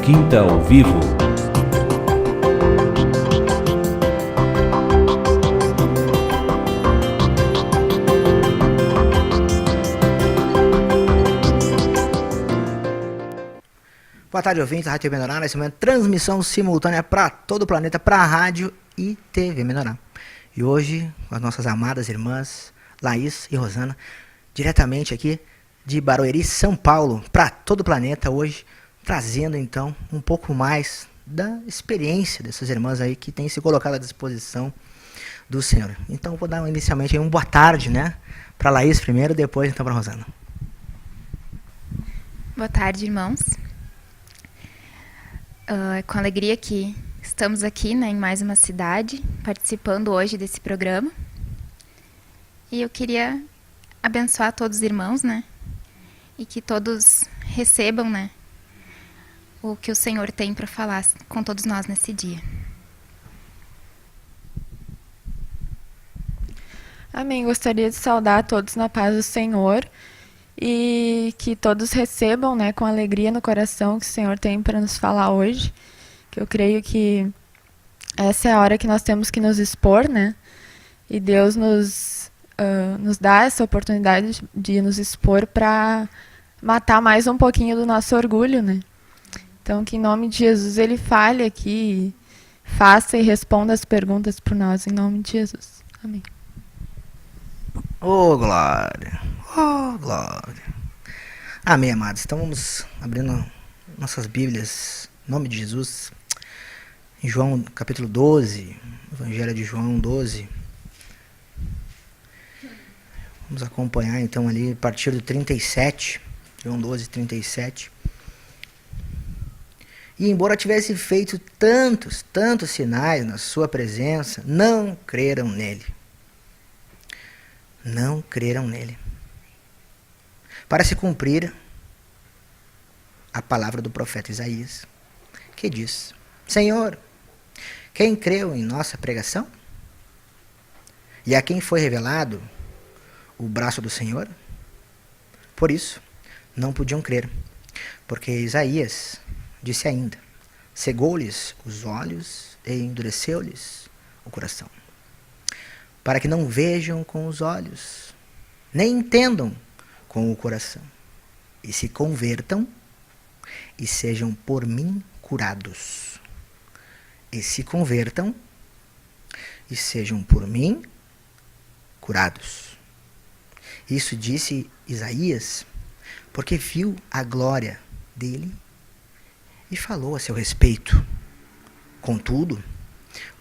Quinta ao Vivo. Boa tarde, ouvintes da Rádio TV Menorá. Nesse momento, transmissão simultânea para todo o planeta, para a rádio e TV Menorá. E hoje, com as nossas amadas irmãs Laís e Rosana, diretamente aqui de Barueri, São Paulo, para todo o planeta, hoje, trazendo então um pouco mais da experiência dessas irmãs aí que têm se colocado à disposição do Senhor. Então, vou dar inicialmente aí boa tarde, né, para Laís primeiro, depois então para Rosana. Boa tarde, irmãos. Com alegria que estamos aqui, né, em mais uma cidade, participando hoje desse programa. E eu queria abençoar todos os irmãos, né, e que todos recebam, né, o que o Senhor tem para falar com todos nós nesse dia. Amém. Gostaria de saudar a todos na paz do Senhor e que todos recebam, né, com alegria no coração o que o Senhor tem para nos falar hoje. Que eu creio que essa é a hora que nós temos que nos expor, né? E Deus nos dá essa oportunidade de nos expor para matar mais um pouquinho do nosso orgulho, né? Então, que em nome de Jesus Ele fale aqui, faça e responda as perguntas por nós, em nome de Jesus. Amém. Oh, glória! Oh, glória! Amém, amados. Então vamos abrindo nossas Bíblias, em nome de Jesus, em João capítulo 12, Evangelho de João 12. Vamos acompanhar então ali a partir do 37, João 12, 37. E embora tivesse feito tantos sinais na sua presença, não creram nele. Não creram nele. Para se cumprir a palavra do profeta Isaías, que diz: Senhor, quem creu em nossa pregação? E a quem foi revelado o braço do Senhor? Por isso, não podiam crer, porque Isaías disse ainda: cegou-lhes os olhos e endureceu-lhes o coração, para que não vejam com os olhos, nem entendam com o coração, e se convertam e sejam por mim curados. E se convertam e sejam por mim curados. Isso disse Isaías, porque viu a glória dele e falou a seu respeito. Contudo,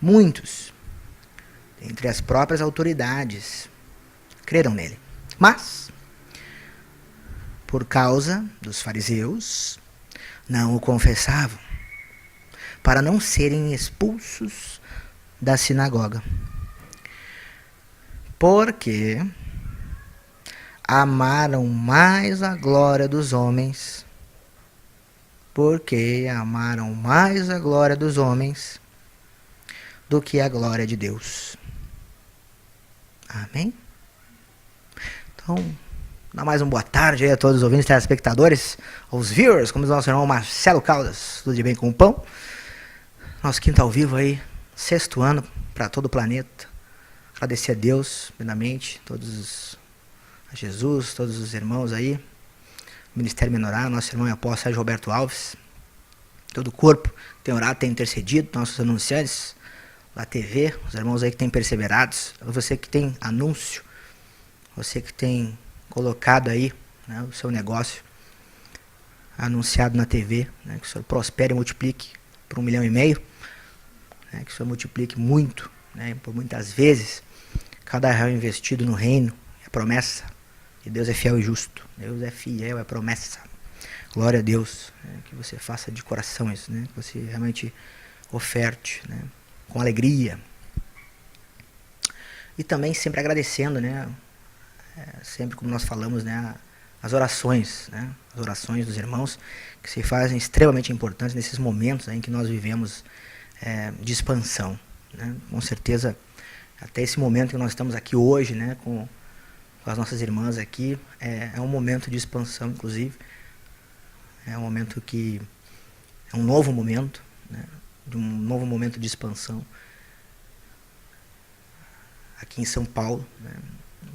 muitos, entre as próprias autoridades, creram nele. Mas, por causa dos fariseus, não o confessavam, para não serem expulsos da sinagoga. Porque amaram mais a glória dos homens, do que a glória de Deus. Amém? Então, dá mais uma boa tarde aí a todos os ouvintes, telespectadores, aos viewers, como diz o nosso irmão Marcelo Caldas, tudo de bem com o pão. Nosso Quinta ao Vivo aí, 6º ano para todo o planeta. Agradecer a Deus, primeiramente, a Jesus, todos os irmãos aí, Ministério Menorá, nosso irmão e apóstolo Sérgio Roberto Alves, todo o corpo tem orado, tem intercedido, nossos anunciantes, da TV, os irmãos aí que têm perseverados, você que tem anúncio, você que tem colocado aí, né, o seu negócio anunciado na TV, né, que o Senhor prospere e multiplique por 1,5 milhão, né, que o Senhor multiplique muito, né, por muitas vezes, cada real investido no reino, é promessa, e Deus é fiel e justo, Deus é fiel, é promessa, glória a Deus, né, que você faça de coração isso, né, que você realmente oferte, né, com alegria, e também sempre agradecendo, né, sempre como nós falamos, né, as orações, né, as orações dos irmãos, que se fazem extremamente importantes nesses momentos em que nós vivemos de expansão, né, com certeza, até esse momento que nós estamos aqui hoje, né, com as nossas irmãs aqui, é um momento de expansão, inclusive, é um momento que É um novo momento, né, de um novo momento de expansão aqui em São Paulo, né,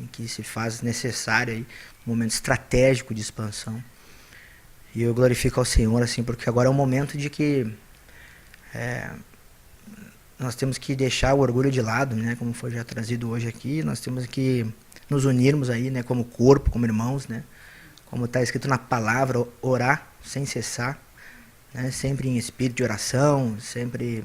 em que se faz necessário aí um momento estratégico de expansão. E eu glorifico ao Senhor, assim, porque agora é um momento de que nós temos que deixar o orgulho de lado, né, como foi já trazido hoje aqui. Nós temos que nos unirmos aí, né, como corpo, como irmãos, né, como está escrito na palavra, orar sem cessar, né, sempre em espírito de oração, sempre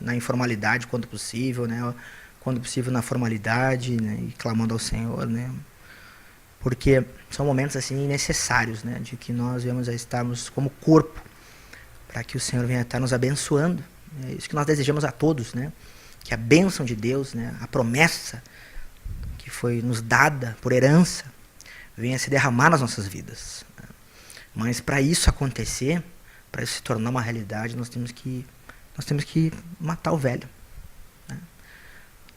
na informalidade quando possível, né, quando possível na formalidade, né, e clamando ao Senhor, né, porque são momentos assim necessários, né, de que nós viemos a estarmos como corpo, para que o Senhor venha estar nos abençoando. É isso que nós desejamos a todos, né, que a bênção de Deus, né, a promessa que foi nos dada por herança, venha se derramar nas nossas vidas. Mas para isso acontecer, para isso se tornar uma realidade, nós temos que matar o velho, né?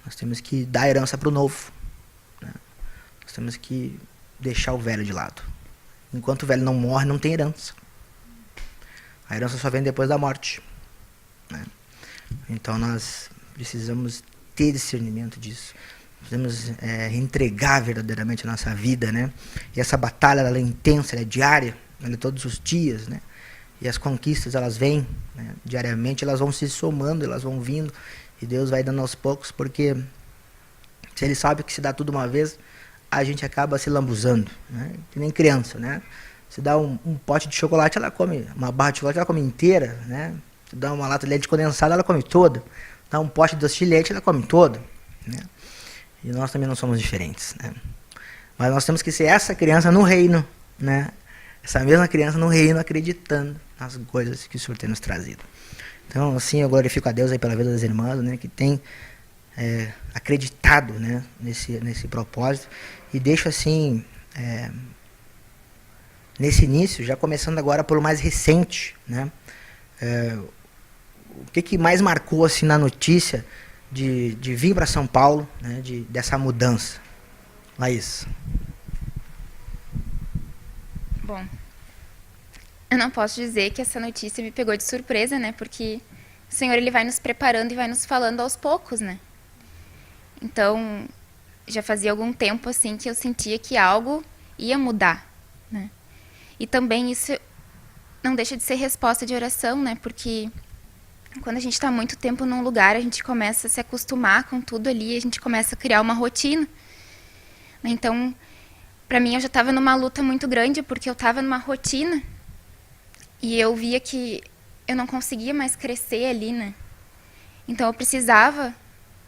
Nós temos que dar herança para o novo, né? Nós temos que deixar o velho de lado. Enquanto o velho não morre, não tem herança. A herança só vem depois da morte, né? Então nós precisamos ter discernimento disso. Precisamos entregar verdadeiramente a nossa vida, né? E essa batalha, ela é intensa, ela é diária, ela é todos os dias, né? E as conquistas, elas vêm, né, diariamente, elas vão se somando, elas vão vindo, e Deus vai dando aos poucos, porque se Ele sabe que se dá tudo uma vez, a gente acaba se lambuzando, né? Que nem criança, né? Se dá um pote de chocolate, ela come, uma barra de chocolate, ela come inteira, né? Se dá uma lata de leite condensado, ela come toda. Dá um pote de doce de leite, ela come todo, né? E nós também não somos diferentes, né? Mas nós temos que ser essa criança no reino, né? Essa mesma criança no reino, acreditando nas coisas que o Senhor tem nos trazido. Então, assim, eu glorifico a Deus aí pela vida das irmãs, né, que tem acreditado, né, nesse propósito. E deixo assim, nesse início, já começando agora pelo mais recente, né? O que mais marcou assim na notícia de vir para São Paulo, né, dessa mudança? Laís. Bom, eu não posso dizer que essa notícia me pegou de surpresa, né? Porque o Senhor, Ele vai nos preparando e vai nos falando aos poucos, né? Então, já fazia algum tempo, assim, que eu sentia que algo ia mudar, né? E também isso não deixa de ser resposta de oração, né? Porque quando a gente está muito tempo num lugar, a gente começa a se acostumar com tudo ali, a gente começa a criar uma rotina. Então, para mim, eu já estava numa luta muito grande, porque eu estava numa rotina e eu via que eu não conseguia mais crescer ali, né? Então, eu precisava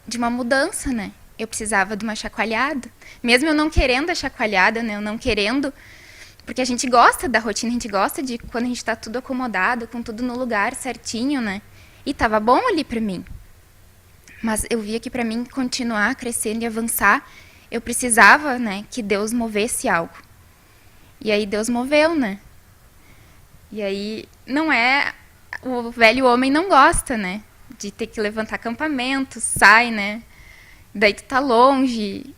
de uma mudança, né? Eu precisava de uma chacoalhada. Mesmo eu não querendo a chacoalhada, né? Eu não querendo, porque a gente gosta da rotina, a gente gosta de quando a gente está tudo acomodado, com tudo no lugar certinho, né? E estava bom ali para mim. Mas eu via que para mim continuar crescendo e avançar, eu precisava, né, que Deus movesse algo. E aí Deus moveu, né? E aí não é... O velho homem não gosta, né? De ter que levantar acampamento, sai, né? Daí tu tá longe,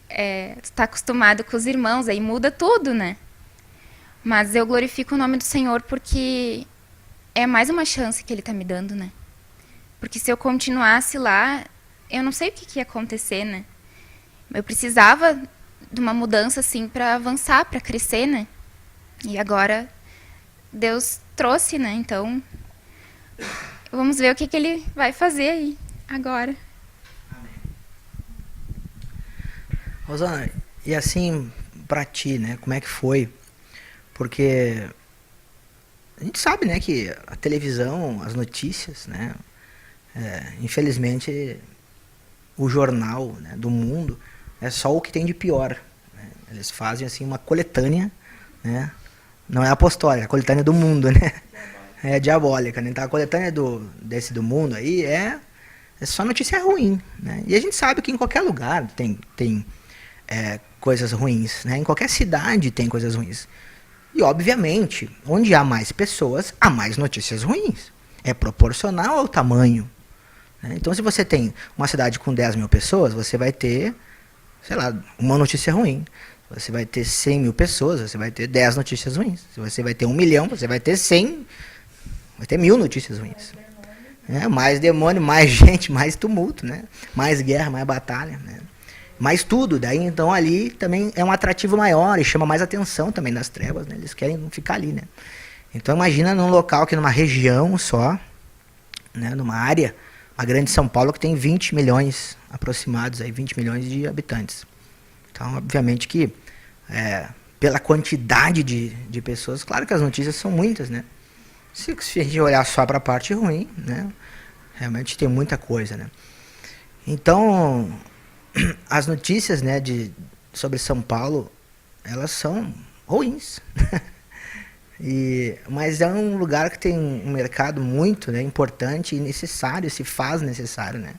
tu tá acostumado com os irmãos, aí muda tudo, né? Mas eu glorifico o nome do Senhor porque é mais uma chance que Ele tá me dando, né? Porque se eu continuasse lá, eu não sei o que ia acontecer, né? Eu precisava de uma mudança, assim, para avançar, para crescer, né? E agora Deus trouxe, né? Então, vamos ver o que Ele vai fazer aí, agora. Amém. Rosana, e assim, para ti, né? Como é que foi? Porque a gente sabe, né, que a televisão, as notícias, né? Infelizmente, o jornal, né, do mundo é só o que tem de pior, né? Eles fazem assim uma coletânea, né? Não é apostólica, é a coletânea do mundo, né? É diabólica, né? Então a coletânea do mundo aí é só notícia ruim, né? E a gente sabe que em qualquer lugar tem coisas ruins, né? Em qualquer cidade tem coisas ruins. E obviamente, onde há mais pessoas, há mais notícias ruins. É proporcional ao tamanho. Então, se você tem uma cidade com 10 mil pessoas, você vai ter, sei lá, uma notícia ruim. Você vai ter 100 mil pessoas, você vai ter 10 notícias ruins. Se você vai ter 1 milhão, você vai ter 100 Vai ter 1000 notícias ruins. Mais demônio, mais gente, mais tumulto, né? Mais guerra, mais batalha, né? Mais tudo. Daí, então, ali também é um atrativo maior e chama mais atenção também das trevas, né? Eles querem ficar ali, né? Então, imagina num local que numa região só, né? Numa área, a grande São Paulo, que tem 20 milhões aproximados, aí, 20 milhões de habitantes. Então, obviamente que, pela quantidade de pessoas, claro que as notícias são muitas, né? Se a gente olhar só para a parte ruim, né? Realmente tem muita coisa, né? Então, as notícias, né, sobre São Paulo, elas são ruins. Mas é um lugar que tem um mercado muito, né, importante e necessário, se faz necessário, né?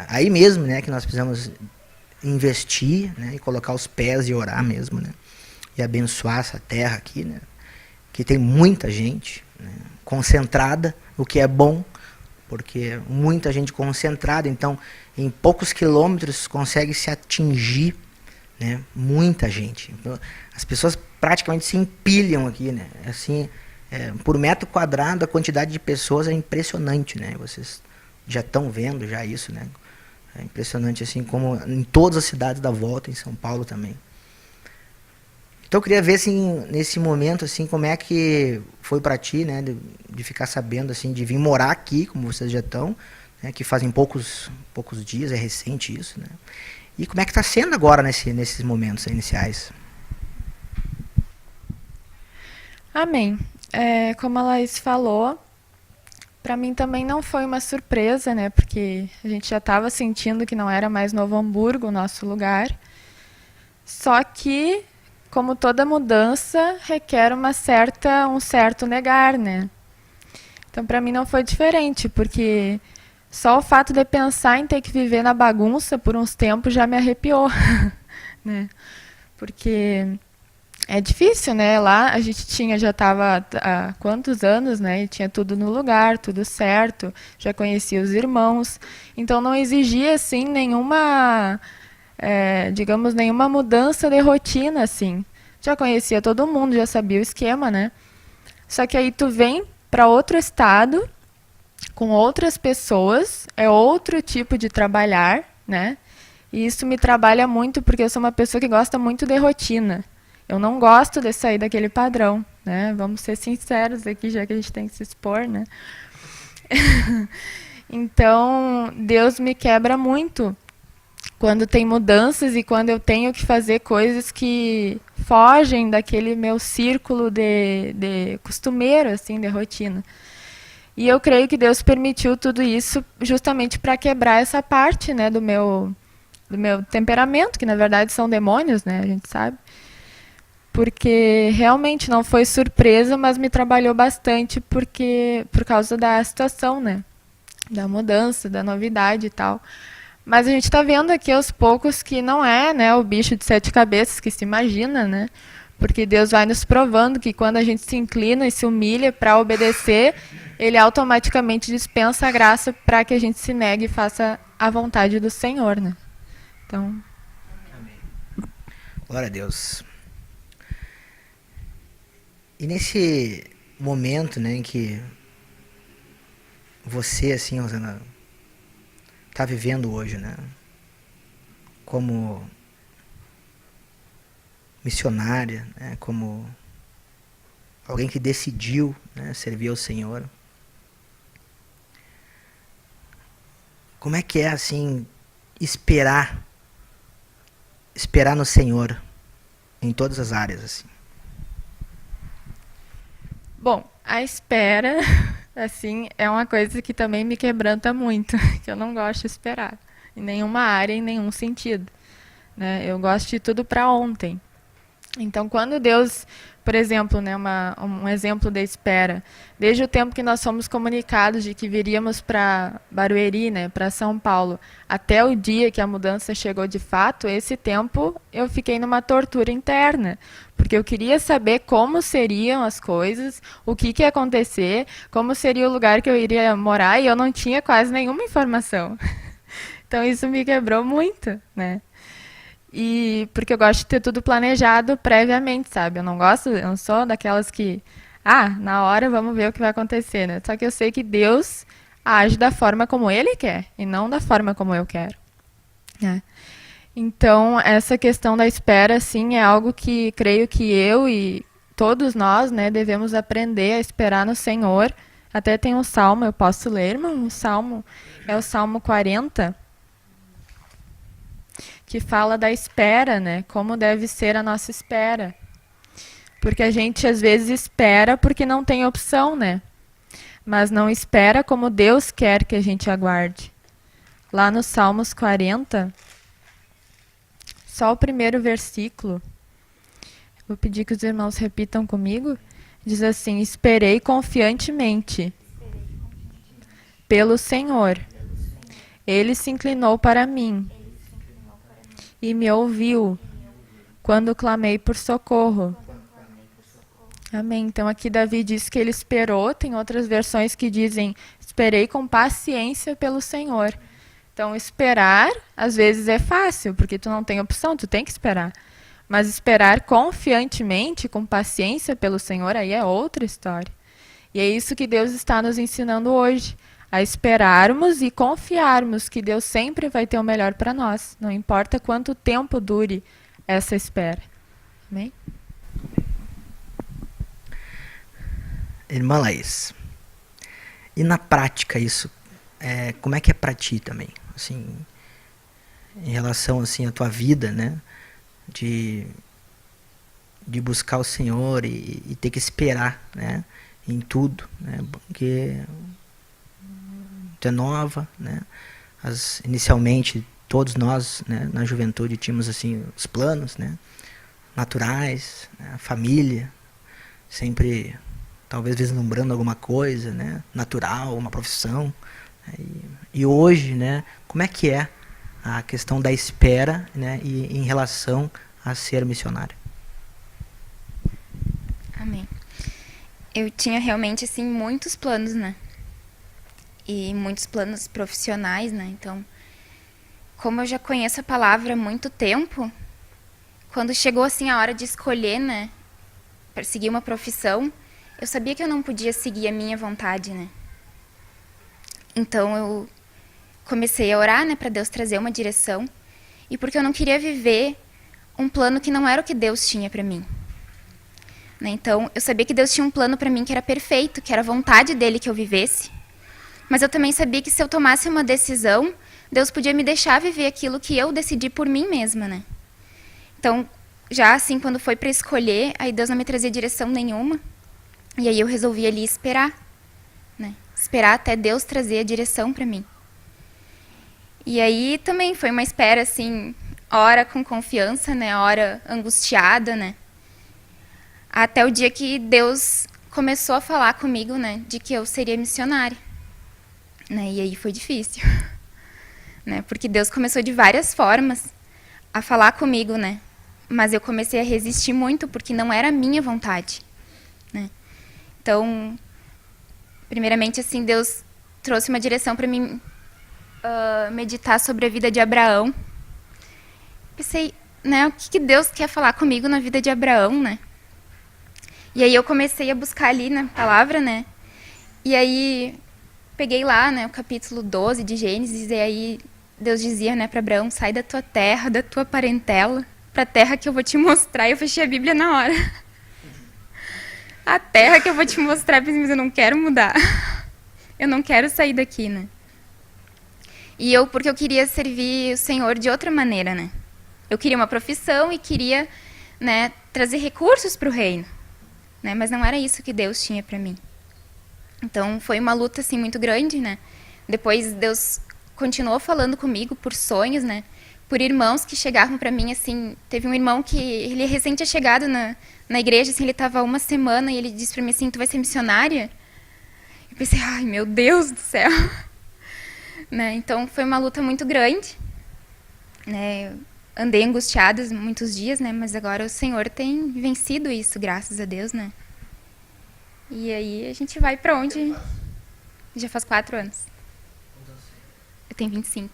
Aí mesmo, né, que nós precisamos investir, né, e colocar os pés e orar mesmo, né? E abençoar essa terra aqui, né? Que tem muita gente, né, concentrada, o que é bom, porque muita gente concentrada, então em poucos quilômetros consegue se atingir, né, muita gente. Então, as pessoas praticamente se empilham aqui, né? Assim, por metro quadrado a quantidade de pessoas é impressionante, né? Vocês já estão vendo já isso, né? É impressionante, assim como em todas as cidades da volta, em São Paulo também. Então eu queria ver, assim, nesse momento, assim, como é que foi para ti, né, de ficar sabendo, assim, de vir morar aqui, como vocês já estão, né, que fazem poucos dias, é recente isso, né? E como é que está sendo agora nesses momentos iniciais? Amém. Como a Laís falou, para mim também não foi uma surpresa, né, porque a gente já estava sentindo que não era mais Novo Hamburgo o nosso lugar, só que como toda mudança, requer um certo negar, né? Então, para mim não foi diferente, porque só o fato de pensar em ter que viver na bagunça por uns tempos já me arrepiou, né? Porque é difícil, né? Lá a gente já estava há quantos anos, né? E tinha tudo no lugar, tudo certo, já conhecia os irmãos, então não exigia, assim, nenhuma mudança de rotina, assim. Já conhecia todo mundo, já sabia o esquema, né? Só que aí tu vem para outro estado, com outras pessoas, é outro tipo de trabalhar, né? E isso me trabalha muito, porque eu sou uma pessoa que gosta muito de rotina. Eu não gosto de sair daquele padrão, né? Vamos ser sinceros aqui, já que a gente tem que se expor, né? Então, Deus me quebra muito quando tem mudanças e quando eu tenho que fazer coisas que fogem daquele meu círculo de costumeiro, assim, de rotina. E eu creio que Deus permitiu tudo isso justamente para quebrar essa parte, né, do meu temperamento, que na verdade são demônios, né, a gente sabe. Porque realmente não foi surpresa, mas me trabalhou bastante por causa da situação, né, da mudança, da novidade e tal. Mas a gente está vendo aqui aos poucos que não é, né, o bicho de 7 cabeças que se imagina, né? Porque Deus vai nos provando que quando a gente se inclina e se humilha para obedecer, Ele automaticamente dispensa a graça para que a gente se negue e faça a vontade do Senhor, né? Então. Amém. Glória a Deus. E nesse momento, né, em que você, assim, Rosana, está vivendo hoje, né? Como missionária, né? Como alguém que decidiu, né, servir ao Senhor. Como é que é, assim, esperar no Senhor em todas as áreas, assim? Bom, a espera, assim, é uma coisa que também me quebranta muito, que eu não gosto de esperar, em nenhuma área, em nenhum sentido, né? Eu gosto de tudo para ontem. Então, quando Deus, por exemplo, né, um exemplo da espera, desde o tempo que nós fomos comunicados de que viríamos para Barueri, né, para São Paulo, até o dia que a mudança chegou de fato, esse tempo eu fiquei numa tortura interna, porque eu queria saber como seriam as coisas, o que ia acontecer, como seria o lugar que eu iria morar, e eu não tinha quase nenhuma informação. Então, isso me quebrou muito, né? E porque eu gosto de ter tudo planejado previamente, sabe? Eu não sou daquelas que na hora vamos ver o que vai acontecer, né? Só que eu sei que Deus age da forma como Ele quer e não da forma como eu quero, né? Então, essa questão da espera, sim, é algo que creio que eu e todos nós, né, devemos aprender a esperar no Senhor. Até tem um salmo, eu posso ler, irmão? O salmo é o Salmo 40, que fala da espera, né? Como deve ser a nossa espera. Porque a gente, às vezes, espera porque não tem opção, né? Mas não espera como Deus quer que a gente aguarde. Lá no Salmos 40... Só o primeiro versículo, vou pedir que os irmãos repitam comigo, diz assim: esperei confiantemente pelo Senhor, Ele se inclinou para mim e me ouviu quando clamei por socorro. Amém. Então aqui Davi diz que ele esperou, tem outras versões que dizem: esperei com paciência pelo Senhor. Então, esperar, às vezes, é fácil, porque tu não tem opção, tu tem que esperar. Mas esperar confiantemente, com paciência pelo Senhor, aí é outra história. E é isso que Deus está nos ensinando hoje, a esperarmos e confiarmos que Deus sempre vai ter o melhor para nós, não importa quanto tempo dure essa espera. Amém? Irmã Laís, e na prática isso, como é que é para ti também? Assim, em relação assim à tua vida, né, de buscar o Senhor e ter que esperar, né, em tudo, né, porque tu é nova, né, inicialmente todos nós, né, na juventude tínhamos assim os planos, né, naturais, né, a família, sempre talvez vislumbrando alguma coisa, né, natural, uma profissão. E hoje, né, como é que é a questão da espera, né, e em relação a ser missionário? Amém. Eu tinha realmente, assim, muitos planos, né? E muitos planos profissionais, né? Então, como eu já conheço a palavra há muito tempo, quando chegou, assim, a hora de escolher, né, para seguir uma profissão, eu sabia que eu não podia seguir a minha vontade, né? Então, eu comecei a orar, né, para Deus trazer uma direção. E porque eu não queria viver um plano que não era o que Deus tinha para mim. Né? Então, eu sabia que Deus tinha um plano para mim que era perfeito, que era a vontade dele que eu vivesse. Mas eu também sabia que se eu tomasse uma decisão, Deus podia me deixar viver aquilo que eu decidi por mim mesma, né? Então, já assim, quando foi para escolher, aí Deus não me trazia direção nenhuma. E aí eu resolvi ali esperar, né? Esperar até Deus trazer a direção para mim. E aí também foi uma espera, assim, hora com confiança, né? Hora angustiada, né? Até o dia que Deus começou a falar comigo, né? De que eu seria missionária. Né? E aí foi difícil. Né? Porque Deus começou de várias formas a falar comigo, né? Mas eu comecei a resistir muito, porque não era a minha vontade. Né? Então, primeiramente, assim, Deus trouxe uma direção para mim meditar sobre a vida de Abraão. Pensei, né, o que Deus quer falar comigo na vida de Abraão, né? E aí eu comecei a buscar ali na palavra, né? E aí peguei lá, né, o capítulo 12 de Gênesis, e aí Deus dizia, né, para Abraão: sai da tua terra, da tua parentela, para a terra que eu vou te mostrar. E eu fechei a Bíblia na hora. A terra que eu vou te mostrar, mas eu não quero mudar. Eu não quero sair daqui, né? E porque eu queria servir o Senhor de outra maneira, né? Eu queria uma profissão e queria, né, trazer recursos para o reino, né? Mas não era isso que Deus tinha para mim. Então foi uma luta assim muito grande, né? Depois Deus continuou falando comigo por sonhos, né? Por irmãos que chegavam para mim assim. Teve um irmão que ele recém tinha chegado na igreja, assim, ele estava 1 semana e ele disse para mim assim: tu vai ser missionária? Eu pensei, ai meu Deus do céu. Né? Então foi uma luta muito grande, né? Andei angustiada muitos dias, né? Mas agora o Senhor tem vencido isso, graças a Deus, né? E aí a gente vai para onde? Já faz 4 anos. Eu tenho 25.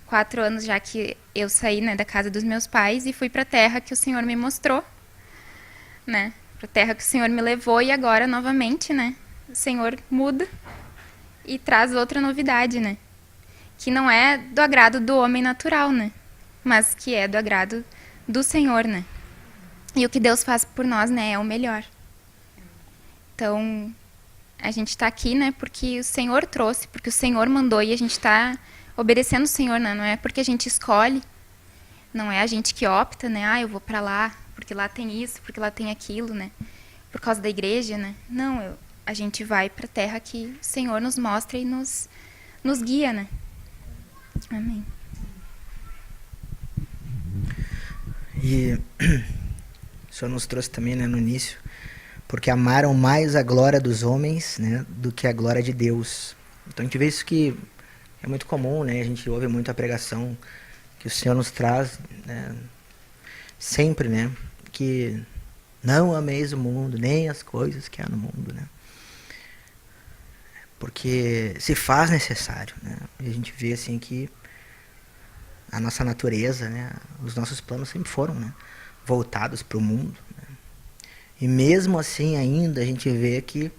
4 anos já que eu saí, né, da casa dos meus pais e fui para a terra que o Senhor me mostrou, né? para a terra que o Senhor me levou, e agora novamente, né? O Senhor muda e traz outra novidade, né? Que não é do agrado do homem natural, né? Mas que é do agrado do Senhor, né? E o que Deus faz por nós, né, é o melhor. Então, a gente está aqui, né, porque o Senhor trouxe, porque o Senhor mandou, e a gente está obedecendo o Senhor, né? Não é porque a gente escolhe, não é a gente que opta, né? Ah, eu vou para lá, porque lá tem isso, porque lá tem aquilo, né? Por causa da igreja, né? Não, a gente vai para a terra que o Senhor nos mostra e nos guia, né? Amém. E o Senhor nos trouxe também, né, no início, porque amaram mais a glória dos homens, né, do que a glória de Deus. Então a gente vê isso que é muito comum, né? A gente ouve muito a pregação que o Senhor nos traz, né, sempre, né, que não ameis o mundo, nem as coisas que há no mundo, né? Porque se faz necessário, né? E a gente vê assim que a nossa natureza, né, os nossos planos sempre foram, né, voltados para o mundo, né? E mesmo assim ainda a gente vê que,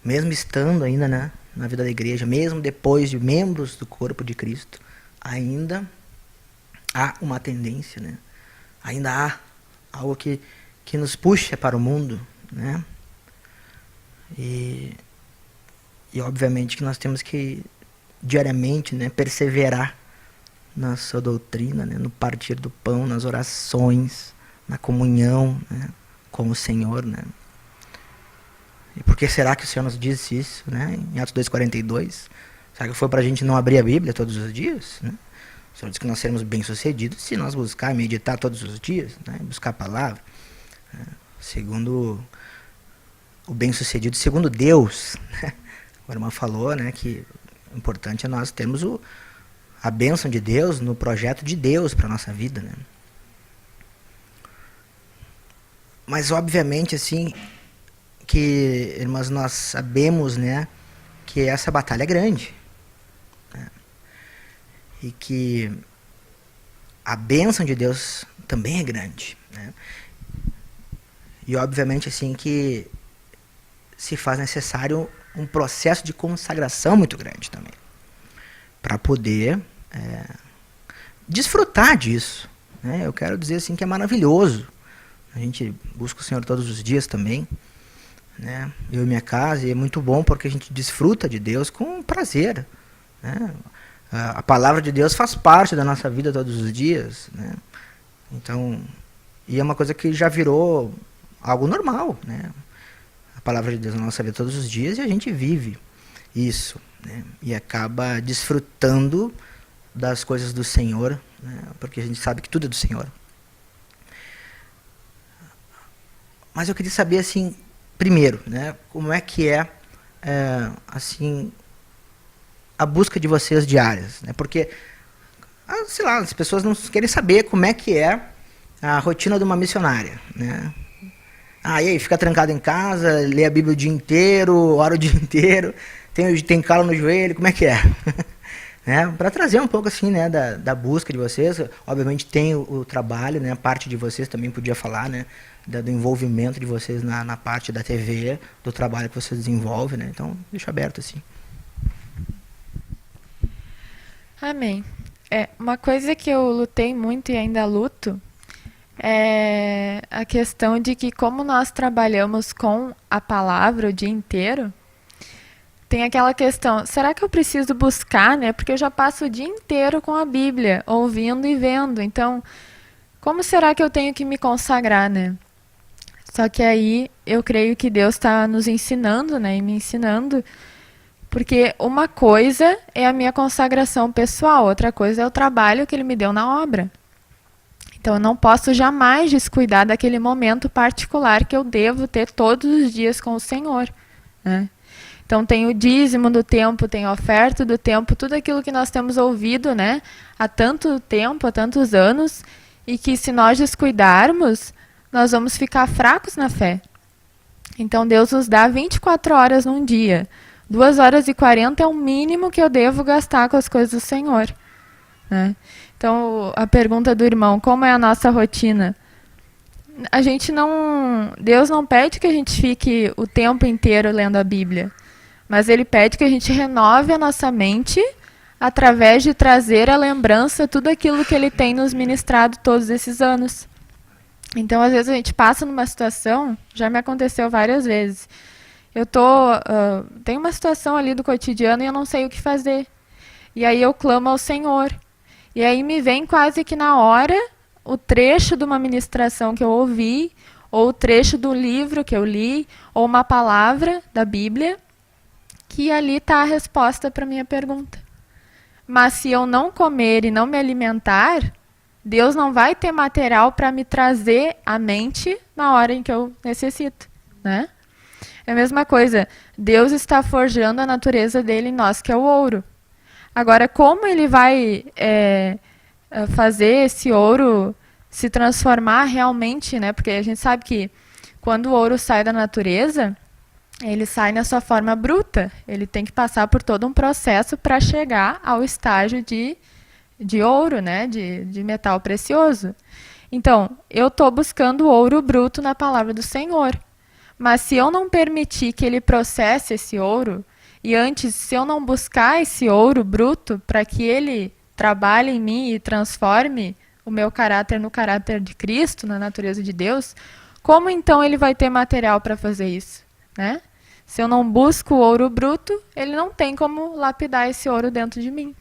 mesmo estando ainda, né, na vida da igreja, mesmo depois de membros do corpo de Cristo, ainda há uma tendência, né? Ainda há algo que nos puxa para o mundo, né? E obviamente que nós temos que diariamente, né, perseverar na sua doutrina, né, no partir do pão, nas orações, na comunhão, né, com o Senhor, né? E por que será que o Senhor nos disse isso, né, em Atos 2:42? Será que foi para a gente não abrir a Bíblia todos os dias, né? O Senhor diz que nós seremos bem-sucedidos se nós buscar e meditar todos os dias, né, buscar a palavra, né, segundo o bem-sucedido, segundo Deus, né? A irmã falou, né, que o importante é nós termos a bênção de Deus no projeto de Deus para a nossa vida, né? Mas, obviamente, assim, que, irmãs, nós sabemos, né, que essa batalha é grande, né? E que a bênção de Deus também é grande, né? E, obviamente, assim, que se faz necessário um processo de consagração muito grande também, para poder desfrutar disso, né? Eu quero dizer assim que é maravilhoso. A gente busca o Senhor todos os dias também, né? Eu e minha casa, e é muito bom porque a gente desfruta de Deus com prazer, né? A palavra de Deus faz parte da nossa vida todos os dias, né? Então, e é uma coisa que já virou algo normal, né? A palavra de Deus na nossa vida todos os dias, e a gente vive isso, né? E acaba desfrutando das coisas do Senhor, né? Porque a gente sabe que tudo é do Senhor. Mas eu queria saber, assim, primeiro, né, como é que assim, a busca de vocês diárias, né? Porque, sei lá, as pessoas não querem saber como é que é a rotina de uma missionária, né? Ah, e aí, fica trancado em casa, lê a Bíblia o dia inteiro, ora o dia inteiro, tem calo no joelho, como é que é? Né? Para trazer um pouco assim, né, da busca de vocês. Obviamente tem o trabalho, né, a parte de vocês também podia falar, né, do envolvimento de vocês na parte da TV, do trabalho que vocês desenvolvem, né? Então, deixo aberto assim. Amém. Uma coisa que eu lutei muito e ainda luto é a questão de que, como nós trabalhamos com a palavra o dia inteiro, tem aquela questão, será que eu preciso buscar, né? Porque eu já passo o dia inteiro com a Bíblia, ouvindo e vendo. Então, como será que eu tenho que me consagrar, né? Só que aí eu creio que Deus está nos ensinando, né? E me ensinando, porque uma coisa é a minha consagração pessoal, outra coisa é o trabalho que Ele me deu na obra. Então, eu não posso jamais descuidar daquele momento particular que eu devo ter todos os dias com o Senhor, né? Então, tem o dízimo do tempo, tem a oferta do tempo, tudo aquilo que nós temos ouvido, né, há tanto tempo, há tantos anos, e que se nós descuidarmos, nós vamos ficar fracos na fé. Então, Deus nos dá 24 horas num dia. 2 horas e 40 é o mínimo que eu devo gastar com as coisas do Senhor, né? Então, a pergunta do irmão, como é a nossa rotina? a gente não... Deus não pede que a gente fique o tempo inteiro lendo a Bíblia, mas Ele pede que a gente renove a nossa mente através de trazer à lembrança tudo aquilo que Ele tem nos ministrado todos esses anos. Então, às vezes, a gente passa numa situação, já me aconteceu várias vezes, tem uma situação ali do cotidiano e eu não sei o que fazer. E aí eu clamo ao Senhor. E aí me vem quase que na hora o trecho de uma ministração que eu ouvi, ou o trecho do livro que eu li, ou uma palavra da Bíblia, que ali está a resposta para a minha pergunta. Mas se eu não comer e não me alimentar, Deus não vai ter material para me trazer à mente na hora em que eu necessito, né? É a mesma coisa, Deus está forjando a natureza dele em nós, que é o ouro. Agora, como ele vai fazer esse ouro se transformar realmente, né? Porque a gente sabe que quando o ouro sai da natureza, ele sai na sua forma bruta. Ele tem que passar por todo um processo para chegar ao estágio de ouro, né? De metal precioso. Então, eu estou buscando o ouro bruto na palavra do Senhor. Mas se eu não permitir que ele processe esse ouro, e antes, se eu não buscar esse ouro bruto para que ele trabalhe em mim e transforme o meu caráter no caráter de Cristo, na natureza de Deus, como então ele vai ter material para fazer isso, né? Se eu não busco o ouro bruto, ele não tem como lapidar esse ouro dentro de mim.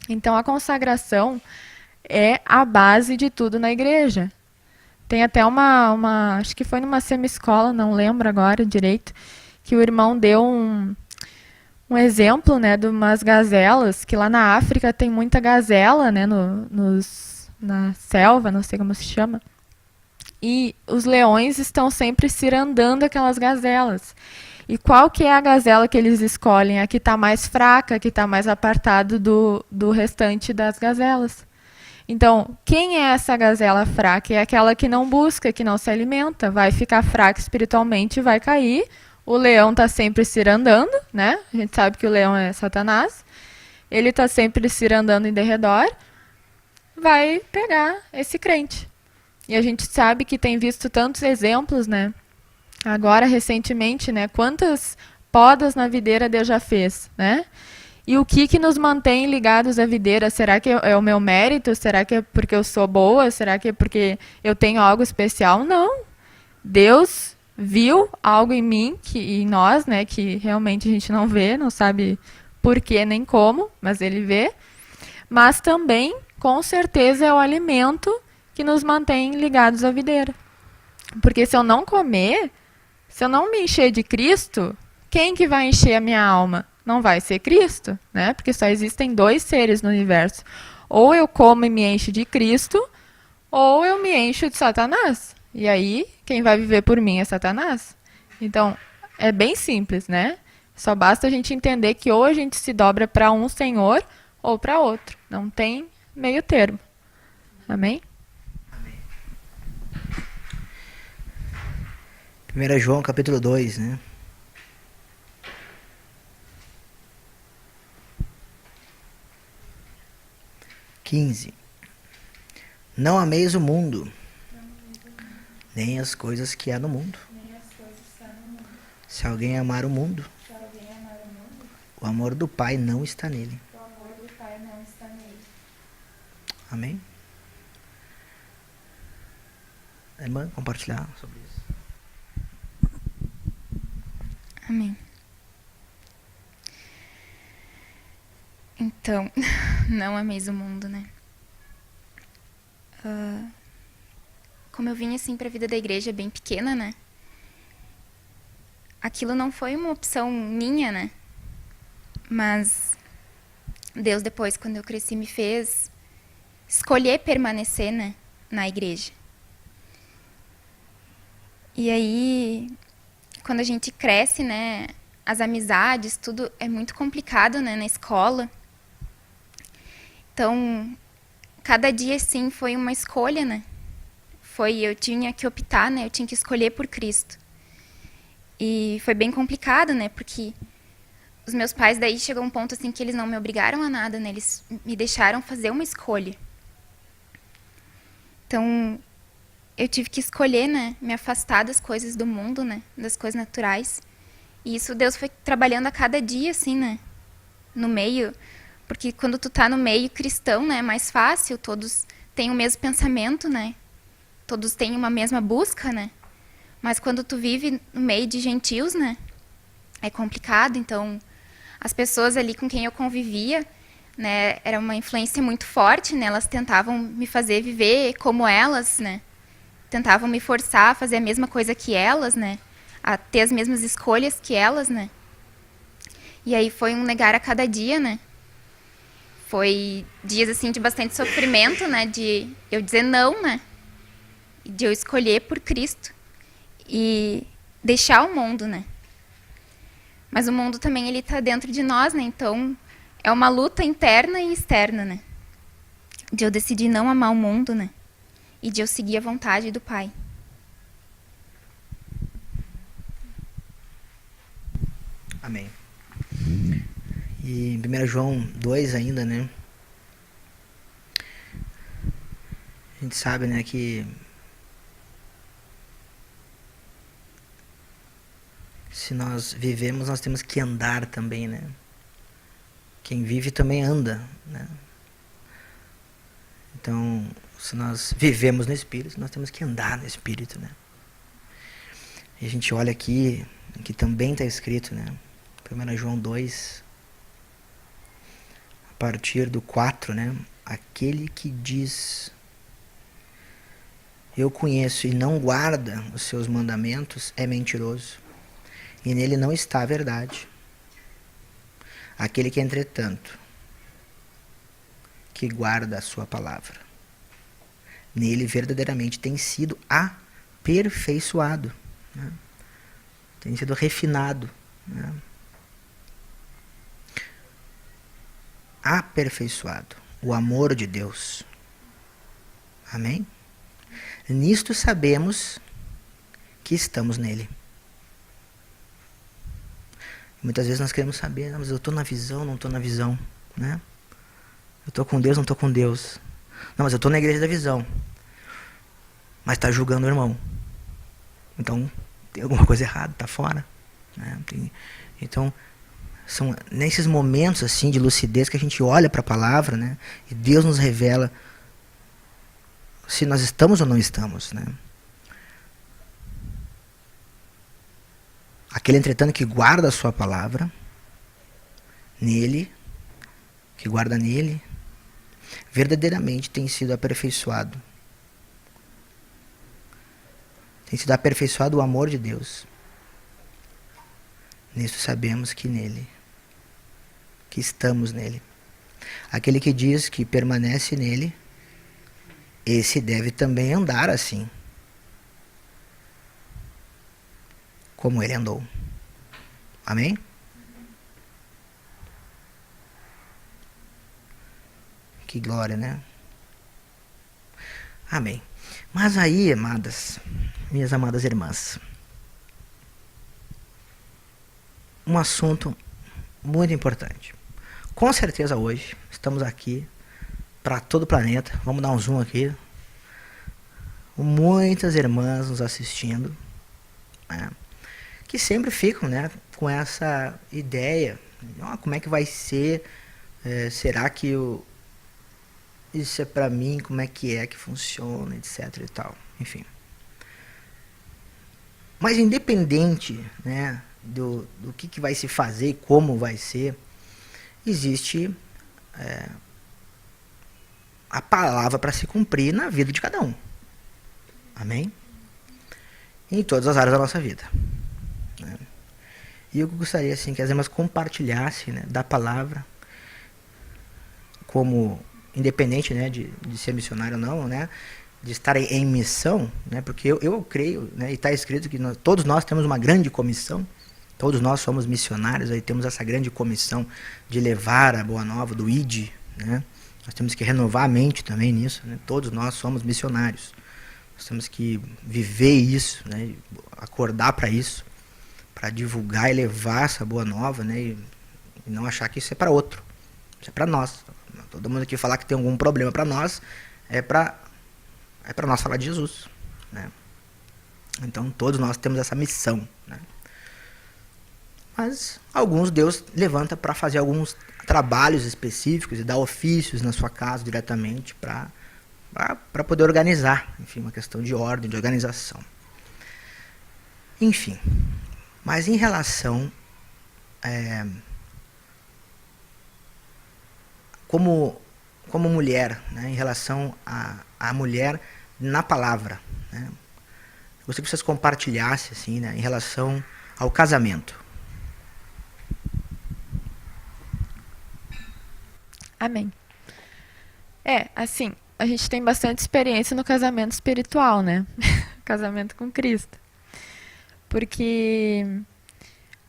Então, a consagração é a base de tudo na igreja. Tem até acho que foi numa semi-escola, não lembro agora direito, que o irmão deu um exemplo, né, de umas gazelas, que lá na África tem muita gazela, né, na selva, não sei como se chama. E os leões estão sempre cirandando aquelas gazelas. E qual que é a gazela que eles escolhem? A que está mais fraca, que está mais apartado do restante das gazelas. Então, quem é essa gazela fraca? É aquela que não busca, que não se alimenta. Vai ficar fraca espiritualmente e vai cair. O leão está sempre cirandando, né? A gente sabe que o leão é Satanás. Ele está sempre cirandando em derredor. Vai pegar esse crente. E a gente sabe que tem visto tantos exemplos, né? Agora, recentemente, né? Quantas podas na videira Deus já fez, né? E o que nos mantém ligados à videira? Será que é o meu mérito? Será que é porque eu sou boa? Será que é porque eu tenho algo especial? Não. Deus viu algo em mim, em nós, né, que realmente a gente não vê, não sabe por quê nem como, mas Ele vê. Mas também, com certeza, é o alimento que nos mantém ligados à videira. Porque se eu não comer, se eu não me encher de Cristo, quem que vai encher a minha alma? Não vai ser Cristo, né? Porque só existem dois seres no universo. Ou eu como e me encho de Cristo, ou eu me encho de Satanás. E aí, quem vai viver por mim é Satanás. Então, é bem simples, né? Só basta a gente entender que ou a gente se dobra para um Senhor ou para outro. Não tem meio termo. Amém? 1 João, capítulo 2, né? Não ameis o mundo, nem as coisas que há no mundo. Se alguém amar o mundo, o amor do Pai não está nele. Amém? Irmã, compartilhar sobre isso. Amém. Então, não ameis o mundo, né? Como eu vim assim para a vida da igreja bem pequena, né? Aquilo não foi uma opção minha, né? Mas Deus depois, quando eu cresci, me fez escolher permanecer, né, na igreja. E aí, quando a gente cresce, né, as amizades, tudo é muito complicado, né, na escola. Então, cada dia, assim, foi uma escolha, né? Eu tinha que optar, né? Eu tinha que escolher por Cristo. E foi bem complicado, né? Porque os meus pais, daí, chegou um ponto, assim, que eles não me obrigaram a nada, né? Eles me deixaram fazer uma escolha. Então, eu tive que escolher, né, me afastar das coisas do mundo, né, das coisas naturais. E isso Deus foi trabalhando a cada dia, assim, né, no meio. Porque quando tu tá no meio cristão, né, é mais fácil, todos têm o mesmo pensamento, né, todos têm uma mesma busca, né. Mas quando tu vive no meio de gentios, né, é complicado. Então, as pessoas ali com quem eu convivia, né, era uma influência muito forte, né, elas tentavam me fazer viver como elas, né, tentavam me forçar a fazer a mesma coisa que elas, né, a ter as mesmas escolhas que elas, né. E aí foi um negar a cada dia, né. Foi dias, assim, de bastante sofrimento, né, de eu dizer não, né, de eu escolher por Cristo e deixar o mundo, né. Mas o mundo também, ele tá dentro de nós, né, então é uma luta interna e externa, né, de eu decidir não amar o mundo, né, e de eu seguir a vontade do Pai. Amém. E em 1 João 2 ainda, né? A gente sabe, né, que se nós vivemos, nós temos que andar também, né? Quem vive também anda, né? Então, se nós vivemos no Espírito, nós temos que andar no Espírito, né? E a gente olha aqui, que também está escrito, né? 1 João 2, a partir do 4, né? Aquele que diz: eu conheço e não guarda os seus mandamentos é mentiroso, e nele não está a verdade. Aquele que, entretanto, que guarda a sua palavra, nele verdadeiramente tem sido aperfeiçoado, né? Tem sido refinado, né? Aperfeiçoado, o amor de Deus. Amém? Nisto sabemos que estamos nele. Muitas vezes nós queremos saber, mas eu estou na visão, não estou na visão, né? Eu estou com Deus, não estou com Deus. Não, mas eu estou na igreja da visão. Mas está julgando o irmão. Então, tem alguma coisa errada, está fora, né? Então, são nesses momentos assim de lucidez que a gente olha para a palavra, né? E Deus nos revela se nós estamos ou não estamos, né? Aquele, entretanto, que guarda a sua palavra, nele, que guarda nele, verdadeiramente tem sido aperfeiçoado. Tem sido aperfeiçoado o amor de Deus. Nisso sabemos que nele, que estamos nele. Aquele que diz que permanece nele, esse deve também andar assim, como ele andou. Amém? Que glória, né? Amém. Mas aí, amadas, minhas amadas irmãs, um assunto muito importante. Com certeza hoje estamos aqui para todo o planeta. Vamos dar um zoom aqui. Muitas irmãs nos assistindo, né, que sempre ficam, né, com essa ideia: como é que vai ser? Será que isso é para mim? Como é que funciona, etc e tal. Enfim. Mas independente, né, do que vai se fazer e como vai ser, existe a palavra para se cumprir na vida de cada um. Amém? Em todas as áreas da nossa vida, né? E eu gostaria assim que as irmãs compartilhassem, né, da palavra, como independente, né, de ser missionário ou não, né, de estar em missão, né, porque eu creio, né, e está escrito que todos nós temos uma grande comissão. Todos nós somos missionários, aí temos essa grande comissão de levar a boa nova do ID, né? Nós temos que renovar a mente também nisso, né? Todos nós somos missionários. Nós temos que viver isso, né? Acordar para isso, para divulgar e levar essa boa nova, né? E não achar que isso é para outro, isso é para nós. Todo mundo que falar que tem algum problema para nós, é para nós falar de Jesus, né? Então todos nós temos essa missão, né? Mas alguns Deus levanta para fazer alguns trabalhos específicos e dar ofícios na sua casa diretamente para poder organizar, enfim, uma questão de ordem, de organização. Enfim, mas em relação como mulher, né, em relação à mulher na palavra, né, gostaria que vocês compartilhassem assim, né, em relação ao casamento. Amém. Assim, a gente tem bastante experiência no casamento espiritual, né? Casamento com Cristo. Porque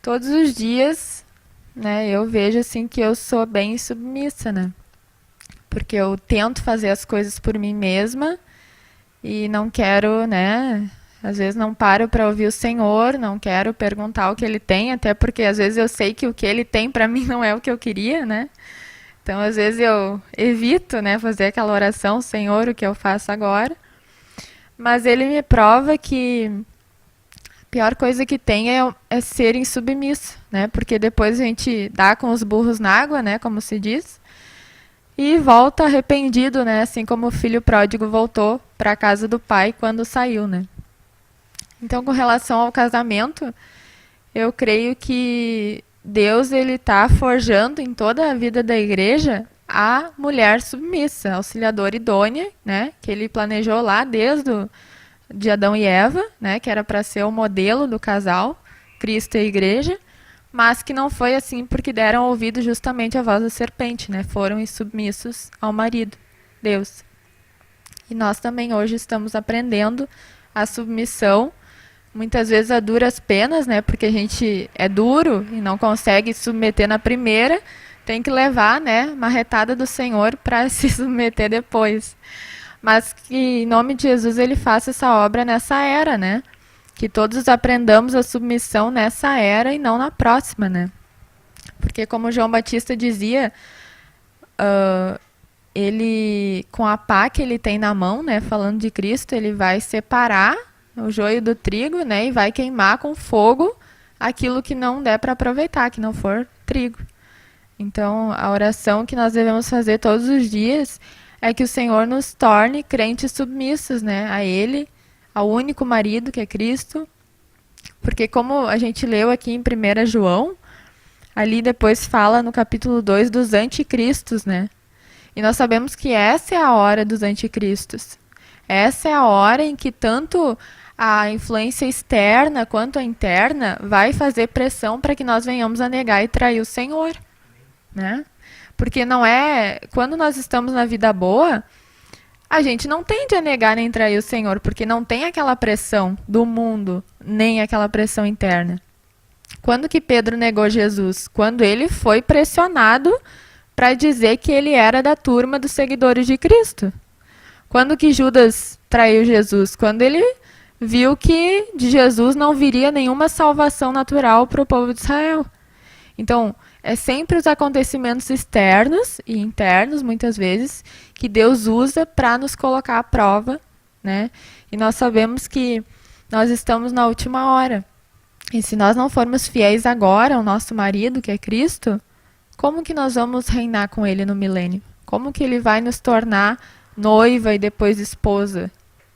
todos os dias, né, eu vejo assim que eu sou bem submissa, né? Porque eu tento fazer as coisas por mim mesma e não quero, né? Às vezes não paro para ouvir o Senhor, não quero perguntar o que Ele tem, até porque às vezes eu sei que o que Ele tem para mim não é o que eu queria, né? Então, às vezes eu evito, né, fazer aquela oração, Senhor, o que eu faço agora? Mas Ele me prova que a pior coisa que tem é ser insubmisso, né? Porque depois a gente dá com os burros na água, né, como se diz, e volta arrependido, né, assim como o filho pródigo voltou para a casa do pai quando saiu, né? Então, com relação ao casamento, eu creio que Deus ele está forjando em toda a vida da igreja a mulher submissa, auxiliadora idônea, né, que ele planejou lá desde de Adão e Eva, né, que era para ser o modelo do casal, Cristo e a igreja, mas que não foi assim porque deram ouvido justamente à voz da serpente, né, foram insubmissos ao marido, Deus. E nós também hoje estamos aprendendo a submissão, muitas vezes a duras penas, né? Porque a gente é duro e não consegue se submeter na primeira, tem que levar, né, uma retada do Senhor para se submeter depois. Mas que em nome de Jesus Ele faça essa obra nessa era, né? Que todos aprendamos a submissão nessa era e não na próxima, né? Porque como João Batista dizia, ele com a pá que ele tem na mão, né, falando de Cristo, ele vai separar o joio do trigo, né, e vai queimar com fogo aquilo que não der para aproveitar, que não for trigo. Então, a oração que nós devemos fazer todos os dias é que o Senhor nos torne crentes submissos, né, a Ele, ao único marido que é Cristo, porque como a gente leu aqui em 1 João, ali depois fala no capítulo 2 dos anticristos, né, e nós sabemos que essa é a hora dos anticristos. Essa é a hora em que tanto a influência externa quanto a interna vai fazer pressão para que nós venhamos a negar e trair o Senhor, né? Porque não é... Quando nós estamos na vida boa, a gente não tende a negar nem trair o Senhor, porque não tem aquela pressão do mundo, nem aquela pressão interna. Quando que Pedro negou Jesus? Quando ele foi pressionado para dizer que ele era da turma dos seguidores de Cristo. Quando que Judas traiu Jesus? Quando ele viu que de Jesus não viria nenhuma salvação natural para o povo de Israel. Então, é sempre os acontecimentos externos e internos, muitas vezes, que Deus usa para nos colocar à prova, né? E nós sabemos que nós estamos na última hora. E se nós não formos fiéis agora ao nosso marido, que é Cristo, como que nós vamos reinar com ele no milênio? Como que ele vai nos tornar noiva e depois esposa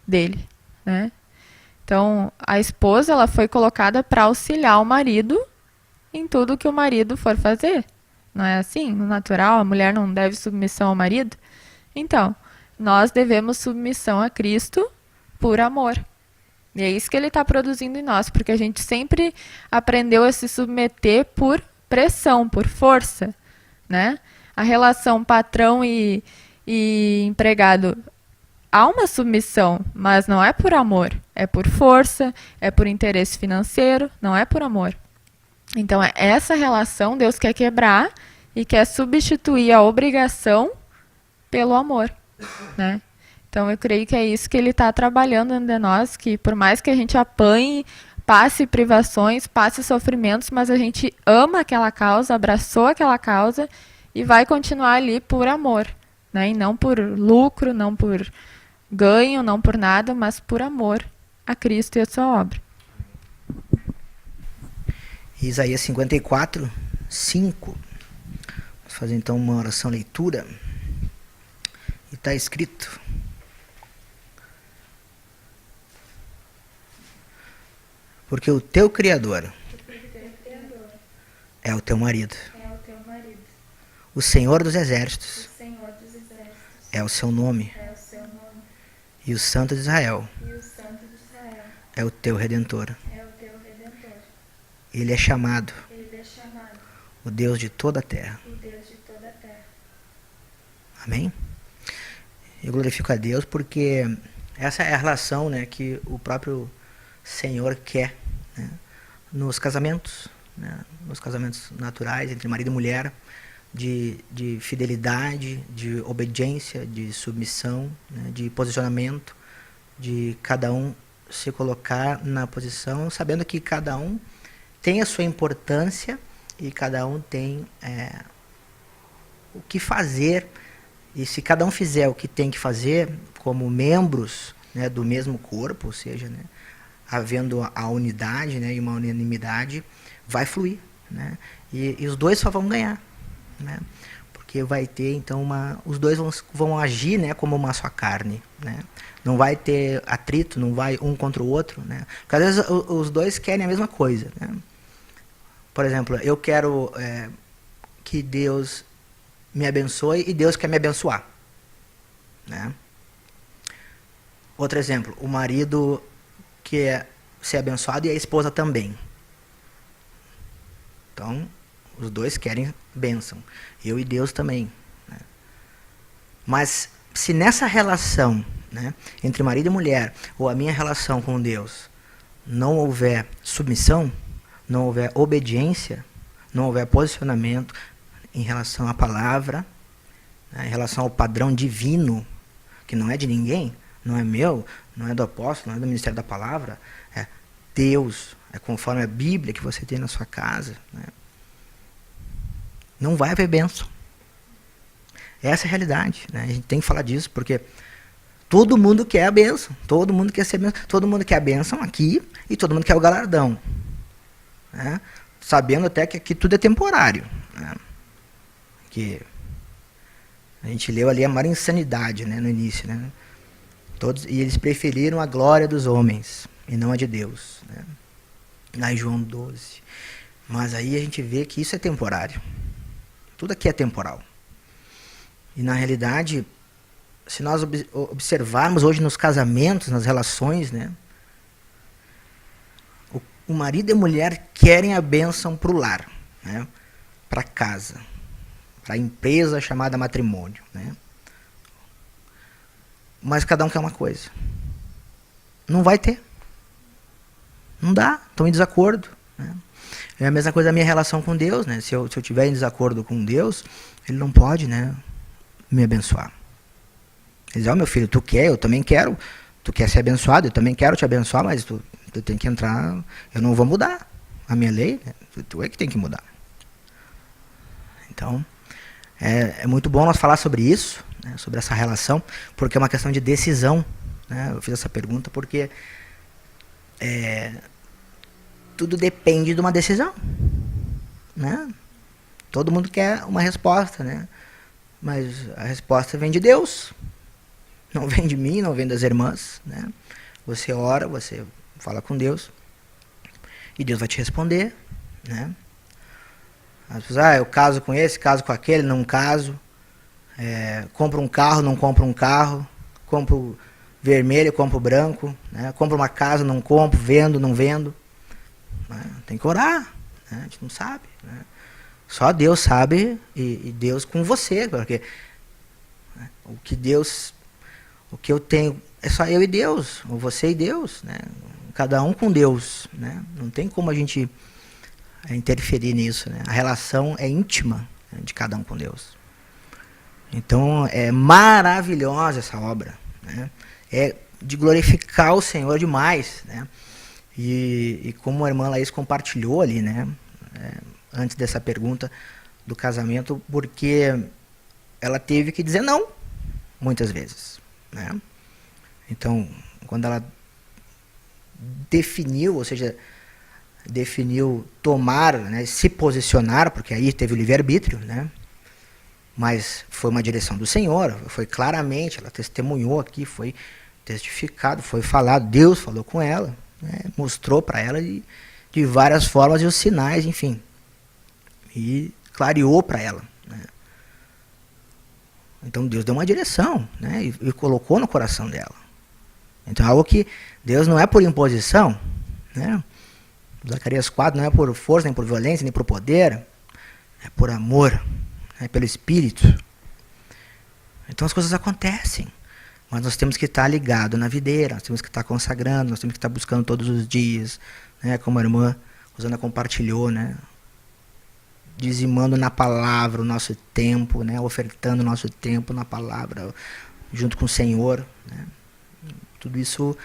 dele, né? Então, a esposa ela foi colocada para auxiliar o marido em tudo que o marido for fazer. Não é assim? No natural, a mulher não deve submissão ao marido? Então, nós devemos submissão a Cristo por amor. E é isso que Ele está produzindo em nós, porque a gente sempre aprendeu a se submeter por pressão, por força, né? A relação patrão e empregado, há uma submissão, mas não é por amor, é por força, é por interesse financeiro, não é por amor. Então, essa relação Deus quer quebrar e quer substituir a obrigação pelo amor, né? Então, eu creio que é isso que Ele está trabalhando dentro de nós, que por mais que a gente apanhe, passe privações, passe sofrimentos, mas a gente ama aquela causa, abraçou aquela causa e vai continuar ali por amor, né? E não por lucro, não por ganho, não por nada, mas por amor a Cristo e a sua obra. Isaías 54, 5. Vamos fazer então uma oração leitura. E está escrito: porque o teu Criador é o teu marido. O Senhor dos Exércitos é o seu nome. E o Santo de Israel é o teu Redentor. Ele é chamado o Deus de toda a terra. Amém? Eu glorifico a Deus porque essa é a relação, né, que o próprio Senhor quer, né, nos casamentos, né, nos casamentos naturais entre marido e mulher, de fidelidade, de obediência, de submissão, né, de posicionamento, de cada um se colocar na posição, sabendo que cada um tem a sua importância e cada um tem o que fazer. E se cada um fizer o que tem que fazer, como membros, né, do mesmo corpo, ou seja, né, havendo a unidade, né, e uma unanimidade, vai fluir, né, e os dois só vão ganhar, né, porque vai ter então os dois vão agir, né, como uma só carne, né, não vai ter atrito, não vai um contra o outro, né, porque às vezes os dois querem a mesma coisa, né. Por exemplo, eu quero que Deus me abençoe e Deus quer me abençoar, né? Outro exemplo, o marido quer ser abençoado e a esposa também. Então, os dois querem bênção. Eu e Deus também, né? Mas se nessa relação, né, entre marido e mulher, ou a minha relação com Deus, não houver submissão, não houver obediência, não houver posicionamento em relação à palavra, né, em relação ao padrão divino, que não é de ninguém, não é meu, não é do apóstolo, não é do ministério da palavra, é Deus, é conforme a Bíblia que você tem na sua casa, né, não vai haver bênção. Essa é a realidade, né? A gente tem que falar disso, porque todo mundo quer a bênção, todo mundo quer ser bênção, todo mundo quer a bênção aqui e todo mundo quer o galardão, né? Sabendo até que aqui tudo é temporário, né? Que a gente leu ali a maior insanidade, né, no início, né? E eles preferiram a glória dos homens e não a de Deus, né? Lá em João 12. Mas aí a gente vê que isso é temporário. Tudo aqui é temporal. E na realidade, se nós observarmos hoje nos casamentos, nas relações, né, o marido e a mulher querem a bênção para o lar, né, para casa, para a empresa chamada matrimônio, né? Mas cada um quer uma coisa. Não vai ter. Não dá, estão em desacordo, né? É a mesma coisa da minha relação com Deus, né? Se eu tiver em desacordo com Deus, Ele não pode, né, me abençoar. Ele diz: ó, meu filho, tu quer, eu também quero. Tu quer ser abençoado, eu também quero te abençoar, mas tu tem que entrar. Eu não vou mudar a minha lei, né? Tu é que tem que mudar. Então, é muito bom nós falar sobre isso, né, sobre essa relação, porque é uma questão de decisão, né? Eu fiz essa pergunta porque tudo depende de uma decisão, né? Todo mundo quer uma resposta, né? Mas a resposta vem de Deus, não vem de mim, não vem das irmãs, né? Você ora, você fala com Deus e Deus vai te responder, né? As pessoas, eu caso com esse, caso com aquele, não caso, compro um carro, não compro um carro, compro vermelho, compro branco, né? Compro uma casa, não compro, vendo, não vendo, né? Tem que orar, né? A gente não sabe, né? Só Deus sabe e Deus com você, porque, né, o que eu tenho é só eu e Deus, ou você e Deus, né? Cada um com Deus, né? Não tem como a gente interferir nisso, né? A relação é íntima, né, de cada um com Deus. Então é maravilhosa essa obra, né? É de glorificar o Senhor demais, né? E como a irmã Laís compartilhou ali, né, antes dessa pergunta do casamento, porque ela teve que dizer não muitas vezes, né? Então, quando ela definiu, ou seja, definiu tomar, né, se posicionar, porque aí teve o livre-arbítrio, né, mas foi uma direção do Senhor, foi claramente, ela testemunhou aqui, foi testificado, foi falado, Deus falou com ela, né, mostrou para ela de várias formas e os sinais, enfim, e clareou para ela, né. Então Deus deu uma direção, né, e colocou no coração dela. Então é algo que Deus não é por imposição, né? Zacarias 4 não é por força, nem por violência, nem por poder, é por amor, é pelo Espírito. Então as coisas acontecem, mas nós temos que estar ligados na videira, nós temos que estar consagrando, nós temos que estar buscando todos os dias, né? Como a irmã Rosana compartilhou, né? Dizimando na palavra o nosso tempo, né? Ofertando o nosso tempo na palavra, junto com o Senhor, né? Tudo isso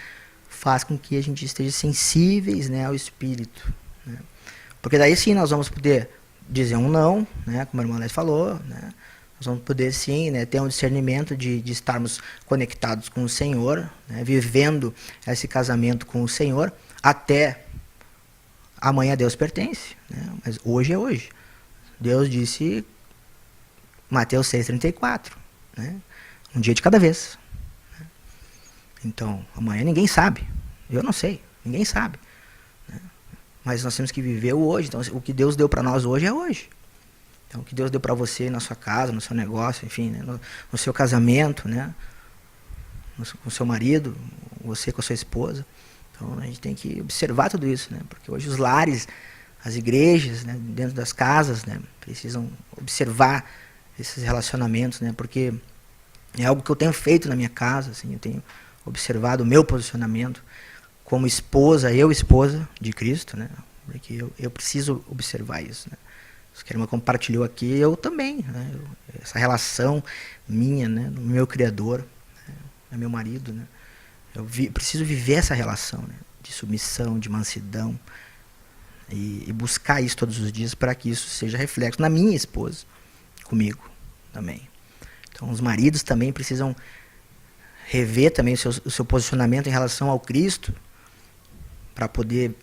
faz com que a gente esteja sensíveis, né, ao Espírito, né? Porque daí sim nós vamos poder dizer um não, né, como a irmã Lécia falou, né? Nós vamos poder sim, né, ter um discernimento de estarmos conectados com o Senhor, né, vivendo esse casamento com o Senhor, até amanhã Deus pertence, né? Mas hoje é hoje. Deus disse, Mateus 6,34, né? Um dia de cada vez. Então, amanhã ninguém sabe. Eu não sei, ninguém sabe, né? Mas nós temos que viver o hoje. Então, o que Deus deu para nós hoje é hoje. Então, o que Deus deu para você na sua casa, no seu negócio, enfim, né? No seu casamento, né? Com o seu marido, você com a sua esposa. Então, a gente tem que observar tudo isso, né? Porque hoje os lares, as igrejas, né, dentro das casas, né, precisam observar esses relacionamentos, né? Porque é algo que eu tenho feito na minha casa, assim, eu tenho observado o meu posicionamento como esposa de Cristo, né? Porque eu preciso observar isso, né? Isso que a irmã compartilhou aqui, eu também, né? Essa relação minha, né, no meu Criador, né, é meu marido, né? Preciso viver essa relação, né, de submissão, de mansidão, e buscar isso todos os dias para que isso seja reflexo na minha esposa, comigo também. Então os maridos também precisam rever também o seu posicionamento em relação ao Cristo, para poder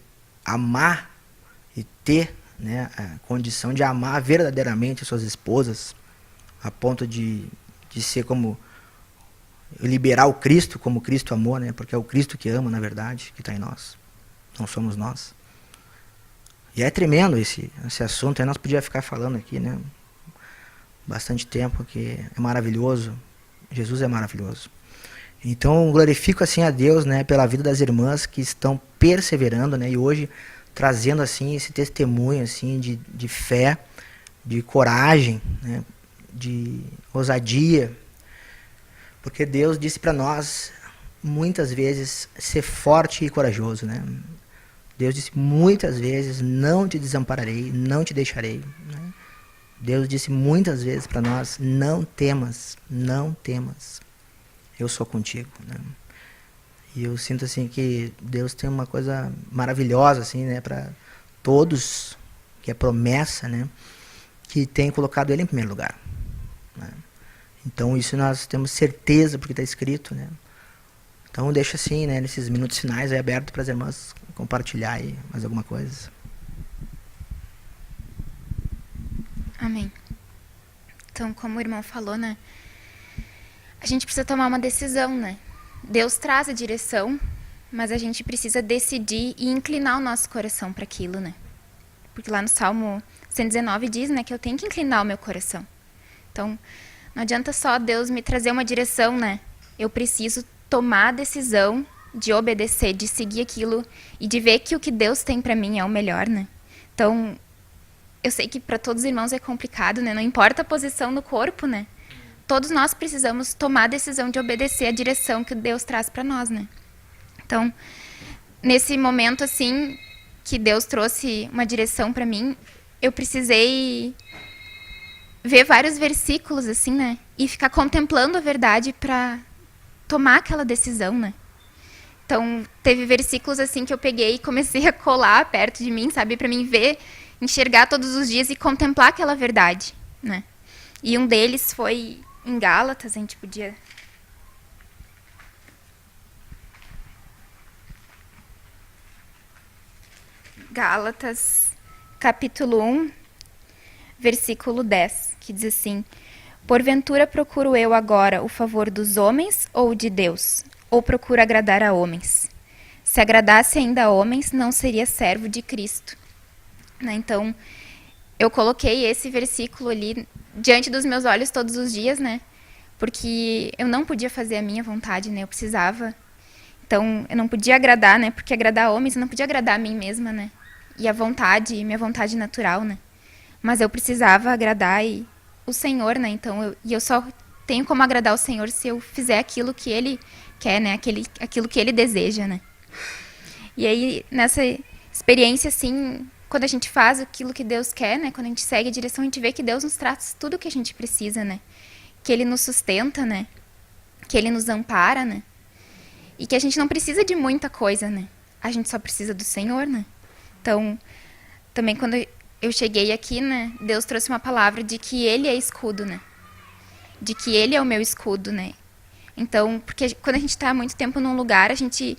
amar e ter, né, a condição de amar verdadeiramente as suas esposas, a ponto de ser como liberar o Cristo como Cristo amou, né, porque é o Cristo que ama, na verdade, que está em nós, não somos nós. E é tremendo esse assunto, aí nós podíamos ficar falando aqui, né, bastante tempo, que é maravilhoso, Jesus é maravilhoso. Então, glorifico assim a Deus, né, pela vida das irmãs que estão perseverando, né, e hoje trazendo assim esse testemunho assim de fé, de coragem, né, de ousadia, porque Deus disse para nós muitas vezes ser forte e corajoso, né? Deus disse muitas vezes, não te desampararei, não te deixarei, né? Deus disse muitas vezes para nós, não temas, eu sou contigo, né? E eu sinto assim que Deus tem uma coisa maravilhosa assim, né, para todos, que é promessa, né, que tem colocado Ele em primeiro lugar, né? Então isso nós temos certeza porque está escrito, né? Então deixa assim, né, nesses minutos finais aí aberto para as irmãs compartilhar aí mais alguma coisa. Amém. Então, como o irmão falou, né, a gente precisa tomar uma decisão, né? Deus traz a direção, mas a gente precisa decidir e inclinar o nosso coração para aquilo, né? Porque lá no Salmo 119 diz, né, que eu tenho que inclinar o meu coração. Então, não adianta só Deus me trazer uma direção, né? Eu preciso tomar a decisão de obedecer, de seguir aquilo e de ver que o que Deus tem para mim é o melhor, né? Então, eu sei que para todos os irmãos é complicado, né? Não importa a posição no corpo, né? Todos nós precisamos tomar a decisão de obedecer a direção que Deus traz para nós, né? Então, nesse momento, assim, que Deus trouxe uma direção para mim, eu precisei ver vários versículos, assim, né? E ficar contemplando a verdade para tomar aquela decisão, né? Então, teve versículos, assim, que eu peguei e comecei a colar perto de mim, sabe? Para mim ver, enxergar todos os dias e contemplar aquela verdade, né? E um deles foi em Gálatas, a gente podia Gálatas, capítulo 1, versículo 10, que diz assim: Porventura procuro eu agora o favor dos homens ou de Deus? Ou procuro agradar a homens? Se agradasse ainda a homens, não seria servo de Cristo. Né? Então, eu coloquei esse versículo ali diante dos meus olhos todos os dias, né? Porque eu não podia fazer a minha vontade, né? Eu precisava. Então, eu não podia agradar, né? Porque agradar homens, eu não podia agradar a mim mesma, né? E a vontade, minha vontade natural, né? Mas eu precisava agradar o Senhor, né? Então, eu só tenho como agradar o Senhor se eu fizer aquilo que Ele quer, né? Aquilo que Ele deseja, né? E aí, nessa experiência, assim, quando a gente faz aquilo que Deus quer, né? Quando a gente segue a direção, a gente vê que Deus nos traz tudo o que a gente precisa, né? Que Ele nos sustenta, né? Que Ele nos ampara, né? E que a gente não precisa de muita coisa, né? A gente só precisa do Senhor, né? Então, também quando eu cheguei aqui, né? Deus trouxe uma palavra de que Ele é escudo, né? De que Ele é o meu escudo, né? Então, porque quando a gente está muito tempo num lugar, a gente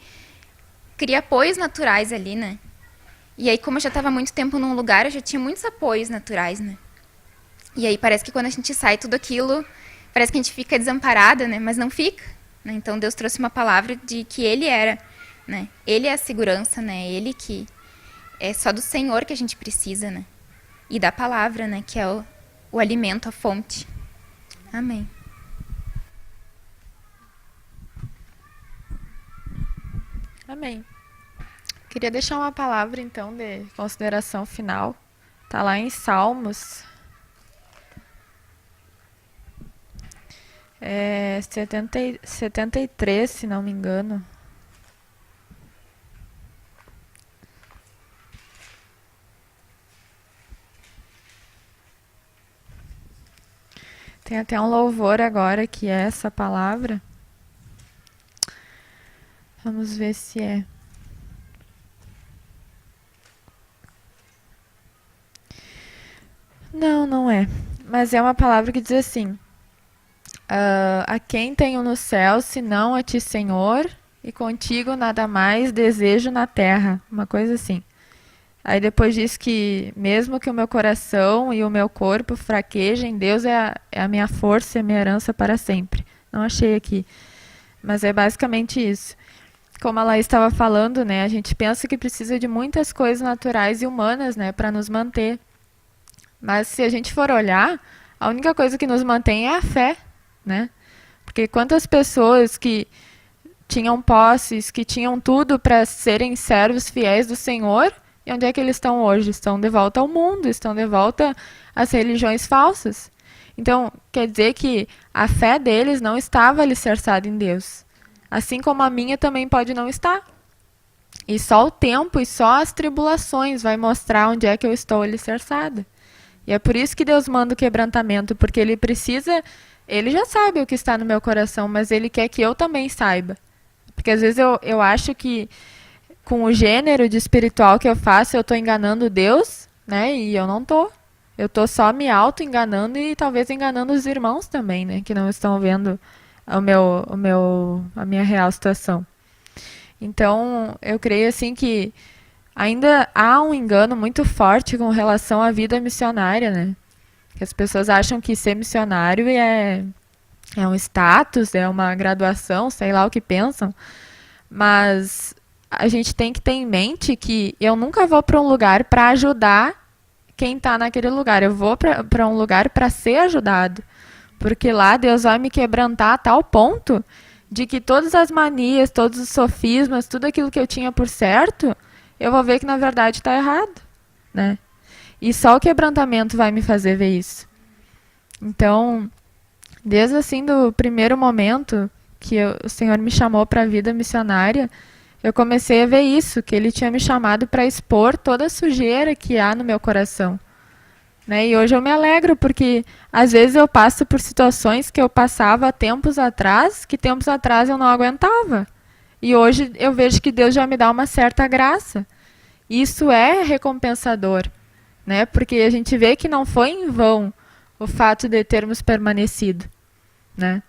cria apoios naturais ali, né? E aí, como eu já estava muito tempo num lugar, eu já tinha muitos apoios naturais, né? E aí parece que quando a gente sai tudo aquilo, parece que a gente fica desamparada, né? Mas não fica, né? Então Deus trouxe uma palavra de que Ele era, né? Ele é a segurança, né? Ele que é só do Senhor que a gente precisa, né? E da palavra, né? Que é o alimento, a fonte. Amém. Amém. Queria deixar uma palavra, então, de consideração final. Está lá em Salmos 73, se não me engano. Tem até um louvor agora que é essa palavra. Vamos ver se é. Não, não é. Mas é uma palavra que diz assim: a quem tenho no céu, senão a ti, Senhor, e contigo nada mais desejo na terra. Uma coisa assim. Aí depois diz que mesmo que o meu coração e o meu corpo fraquejem, Deus é a minha força e a minha herança para sempre. Não achei aqui. Mas é basicamente isso. Como a Laís estava falando, né, a gente pensa que precisa de muitas coisas naturais e humanas, né, para nos manter. Mas se a gente for olhar, a única coisa que nos mantém é a fé, né? Porque quantas pessoas que tinham posses, que tinham tudo para serem servos fiéis do Senhor, e onde é que eles estão hoje? Estão de volta ao mundo, estão de volta às religiões falsas. Então, quer dizer que a fé deles não estava alicerçada em Deus. Assim como a minha também pode não estar. E só o tempo e só as tribulações vai mostrar onde é que eu estou alicerçada. E é por isso que Deus manda o quebrantamento, porque Ele precisa, Ele já sabe o que está no meu coração, mas Ele quer que eu também saiba. Porque às vezes eu acho que com o gênero de espiritual que eu faço, eu estou enganando Deus, né? E eu não estou. Eu estou só me auto-enganando e talvez enganando os irmãos também, né? Que não estão vendo a minha real situação. Então, eu creio assim que ainda há um engano muito forte com relação à vida missionária, né? Que as pessoas acham que ser missionário é um status, é uma graduação, sei lá o que pensam. Mas a gente tem que ter em mente que eu nunca vou para um lugar para ajudar quem está naquele lugar. Eu vou para um lugar para ser ajudado. Porque lá Deus vai me quebrantar a tal ponto de que todas as manias, todos os sofismas, tudo aquilo que eu tinha por certo, eu vou ver que na verdade está errado, né? E só o quebrantamento vai me fazer ver isso. Então, desde assim do primeiro momento que o Senhor me chamou para a vida missionária, eu comecei a ver isso, que Ele tinha me chamado para expor toda a sujeira que há no meu coração. Né? E hoje eu me alegro, porque às vezes eu passo por situações que eu passava tempos atrás, que tempos atrás eu não aguentava. E hoje eu vejo que Deus já me dá uma certa graça. Isso é recompensador, né? Porque a gente vê que não foi em vão o fato de termos permanecido, né?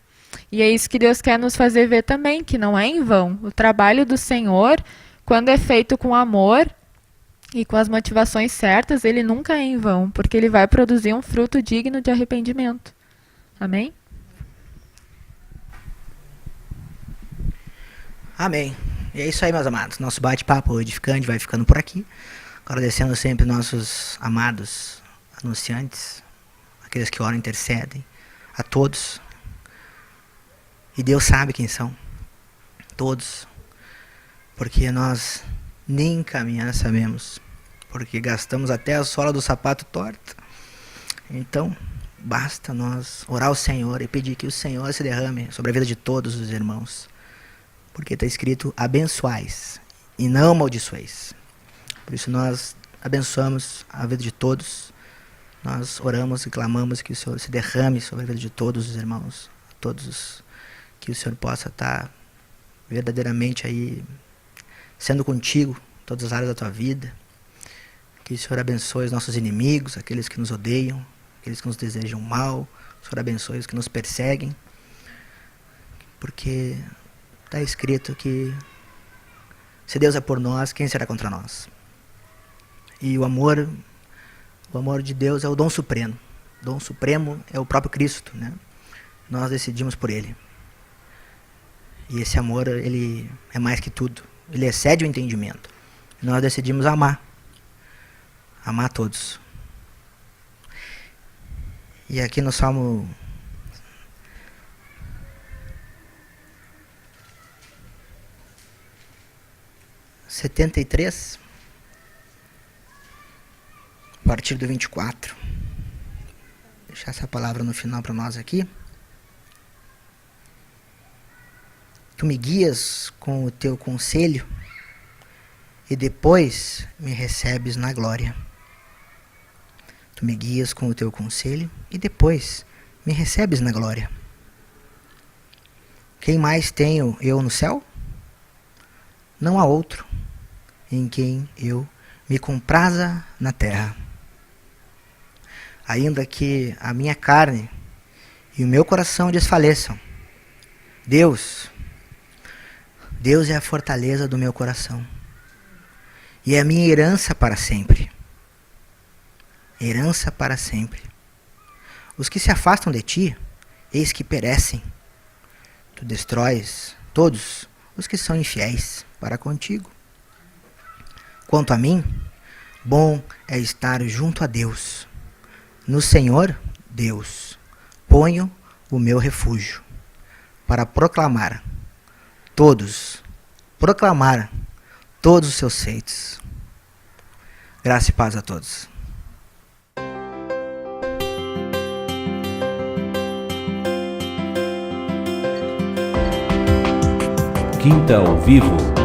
E é isso que Deus quer nos fazer ver também, que não é em vão. O trabalho do Senhor, quando é feito com amor, e com as motivações certas, ele nunca é em vão, porque ele vai produzir um fruto digno de arrependimento. Amém? Amém. E é isso aí, meus amados. Nosso bate-papo edificante vai ficando por aqui. Agradecendo sempre nossos amados anunciantes, aqueles que oram, intercedem, a todos. E Deus sabe quem são. Todos. Porque nós nem caminhar sabemos. Porque gastamos até a sola do sapato torta. Então, basta nós orar ao Senhor e pedir que o Senhor se derrame sobre a vida de todos os irmãos. Porque está escrito, abençoais e não amaldiçoeis. Por isso nós abençoamos a vida de todos. Nós oramos e clamamos que o Senhor se derrame sobre a vida de todos os irmãos. Que o Senhor possa estar verdadeiramente aí sendo contigo em todas as áreas da tua vida. Que o Senhor abençoe os nossos inimigos, aqueles que nos odeiam, aqueles que nos desejam mal. O Senhor abençoe os que nos perseguem. Porque está escrito que se Deus é por nós, quem será contra nós? E o amor de Deus é o dom supremo. O dom supremo é o próprio Cristo, né? Nós decidimos por Ele. E esse amor, ele é mais que tudo. Ele excede o entendimento. Nós decidimos amar. Amar todos. E aqui no Salmo 73, a partir do 24. Vou deixar essa palavra no final para nós aqui. Tu me guias com o teu conselho e depois me recebes na glória. Tu me guias com o teu conselho e depois me recebes na glória. Quem mais tenho eu no céu? Não há outro em quem eu me compraza na terra. Ainda que a minha carne e o meu coração desfaleçam, Deus é a fortaleza do meu coração e é a minha herança para sempre. Herança para sempre. Os que se afastam de ti, eis que perecem. Tu destróis todos os que são infiéis para contigo. Quanto a mim, bom é estar junto a Deus. No Senhor, Deus, ponho o meu refúgio para proclamar todos os seus feitos. Graça e paz a todos. Quinta ao Vivo.